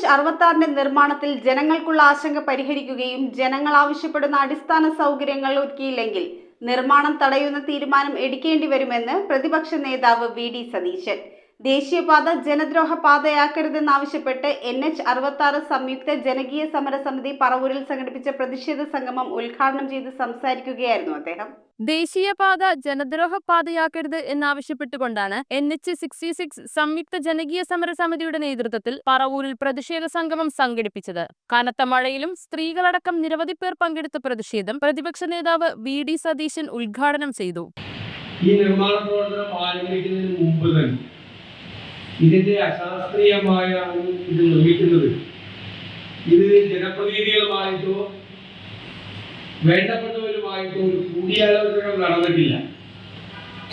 NH-66 നിർമ്മാണത്തിൽ ജനങ്ങൾക്കുള്ള ആശങ്ക പരിഹരിക്കുകയും ജനങ്ങൾ ആവശ്യപ്പെടുന്ന അടിസ്ഥാന സൗകര്യങ്ങൾ ഒരുക്കിയില്ലെങ്കിൽ നിർമ്മാണം തടയുന്ന തീരുമാനം എടുക്കേണ്ടി വരുമെന്ന് പ്രതിപക്ഷ നേതാവ് VD സതീശൻ. ദേശീയപാത ജനദ്രോഹ പാതയാക്കരുതെന്നാവശ്യപ്പെട്ട് NH-66 സംയുക്ത ജനകീയ സമരസമിതി പറവൂരിൽ സംഘടിപ്പിച്ച പ്രതിഷേധ സംഗമം ഉദ്ഘാടനം ചെയ്ത് സംസാരിക്കുകയായിരുന്നു അദ്ദേഹം. ദേശീയപാത ജനദ്രോഹ പാതയാക്കരുത് എന്നാവശ്യപ്പെട്ടുകൊണ്ടാണ് NH-66 സംയുക്ത ജനകീയ സമരസമിതിയുടെ നേതൃത്വത്തിൽ പറവൂരിൽ പ്രതിഷേധ സംഗമം സംഘടിപ്പിച്ചത്. കനത്ത മഴയിലും സ്ത്രീകളടക്കം നിരവധി പേർ പങ്കെടുത്ത പ്രതിഷേധം പ്രതിപക്ഷ നേതാവ് VD സതീശൻ ഉദ്ഘാടനം ചെയ്തു. ഈ നിർമ്മാണ പ്രവർത്തനം ആരംഭിക്കുന്നതിന് മുമ്പ് തന്നെ ഇതിന്റെ അശാസ്ത്രീയമായാണ് ഇത് നിർമ്മിക്കുന്നത്. ഇത് ജനപ്രതിനിധികളുമായിട്ടോ വേണ്ടപ്പെട്ടവരുമായിട്ടോ ഒരു കൂടിയാലോചനകൾ നടന്നിട്ടില്ല.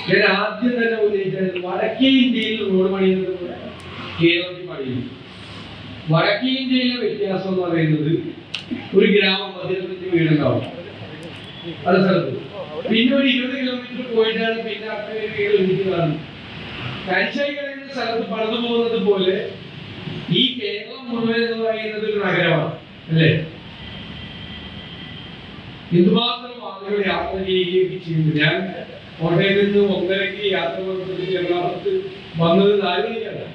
ഞാൻ ആദ്യം തന്നെ ഉന്നയിച്ചത് വടക്കേ ഇന്ത്യയിൽ റോഡ് പണിയുന്നത് പോലെ കേരളത്തിൽ പണിയുന്നു. വടക്കേ ഇന്ത്യയിലെ വ്യത്യാസം എന്ന് പറയുന്നത് ഒരു ഗ്രാമം 15 വീടുണ്ടാവും പല സ്ഥലത്ത്. പിന്നെ ഒരു 20 കിലോമീറ്റർ പോയിട്ടാണ് പിന്നെ അടുത്ത വീട് എനിക്ക് കാണുന്നത്. കരിശൈകൾ എന്ന സ്ഥലത്ത് പണിതു പോകുന്നത് പോലെ ഈ കേരളം മുഴുവൻ എന്ന് പറയുന്നത് ഒരു നഗരമാണ് അല്ലേ? എന്തുമാത്രം ആളുകൾ യാത്ര ചെയ്യുകയൊക്കെ ചെയ്യുന്നു. ഞാൻ കോട്ടയത്ത് നിന്ന് 1:30 യാത്ര പുറപ്പെട്ട് എറണാകുളത്ത് വന്നത് 4 മണിക്കാണ്.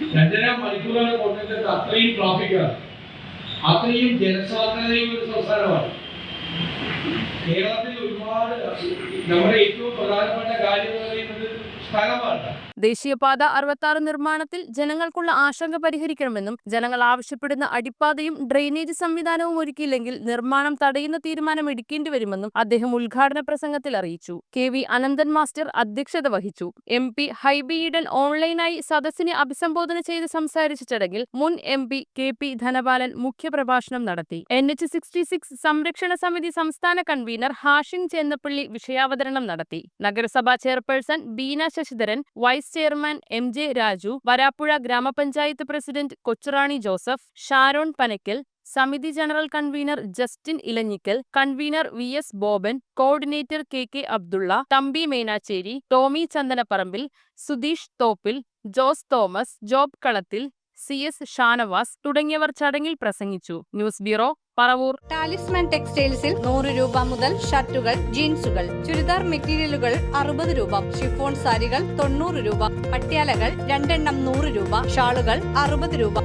2.5 മണിക്കൂറാണ് കോട്ടയത്ത്. അത്രയും ട്രാഫിക്കാണ്, അത്രയും ജനസാന്ദ്രതയുള്ള ഒരു സംസ്ഥാനമാണ് കേരളത്തിൽ. ഒരുപാട് നമ്മുടെ ഏറ്റവും പ്രധാനപ്പെട്ട കാര്യം എന്ന് പറയുന്നത് സ്ഥലമാണ്. ദേശീയപാത 66 നിർമ്മാണത്തിൽ ജനങ്ങൾക്കുള്ള ആശങ്ക പരിഹരിക്കണമെന്നും ജനങ്ങൾ ആവശ്യപ്പെടുന്ന അടിപ്പാതയും ഡ്രെയിനേജ് സംവിധാനവും ഒരുക്കിയില്ലെങ്കിൽ നിർമ്മാണം തടയുന്ന തീരുമാനം എടുക്കേണ്ടി വരുമെന്നും അദ്ദേഹം ഉദ്ഘാടന പ്രസംഗത്തിൽ അറിയിച്ചു. KV അനന്തൻ മാസ്റ്റർ അധ്യക്ഷത വഹിച്ചു. MP ഹൈബി ഈഡൻ ഓൺലൈനായി സദസ്സിനെ അഭിസംബോധന ചെയ്ത് സംസാരിച്ച ചടങ്ങിൽ മുൻ MP KP ധനപാലൻ മുഖ്യപ്രഭാഷണം നടത്തി. NH-66 സംരക്ഷണ സമിതി സംസ്ഥാന കൺവീനർ ഹാഷിം ചേന്നപ്പള്ളി വിഷയാവതരണം നടത്തി. നഗരസഭാ chairperson Beena Sasidharan, vice chairman MJ Raju, Varappuzha grama panchayat president Kochurani Joseph, Sharon Panakkal, സമിതി general convener Justin Elanjikkal, convener VS Boban, coordinator KK Abdulla, Thampi Menachery, Tomy Chandanaparambil, Sudheesh Thoppil, Jose Thomas, Job Kalathil, CS Shanavas തുടങ്ങിയവർ ചടങ്ങിൽ പ്രസംഗിച്ചു. News bureau, Paravur. ടാലിസ്മാൻ ടെക്സ്റ്റൈൽസിൽ 100 രൂപ മുതൽ ഷർട്ടുകൾ, ജീൻസുകൾ, ചുരിദാർ മെറ്റീരിയലുകൾ 60 രൂപ, ഷിഫോൺ സാരികൾ 90 രൂപ, പട്യാലകൾ 2 എണ്ണം 100 രൂപ, ഷാളുകൾ 60 രൂപ.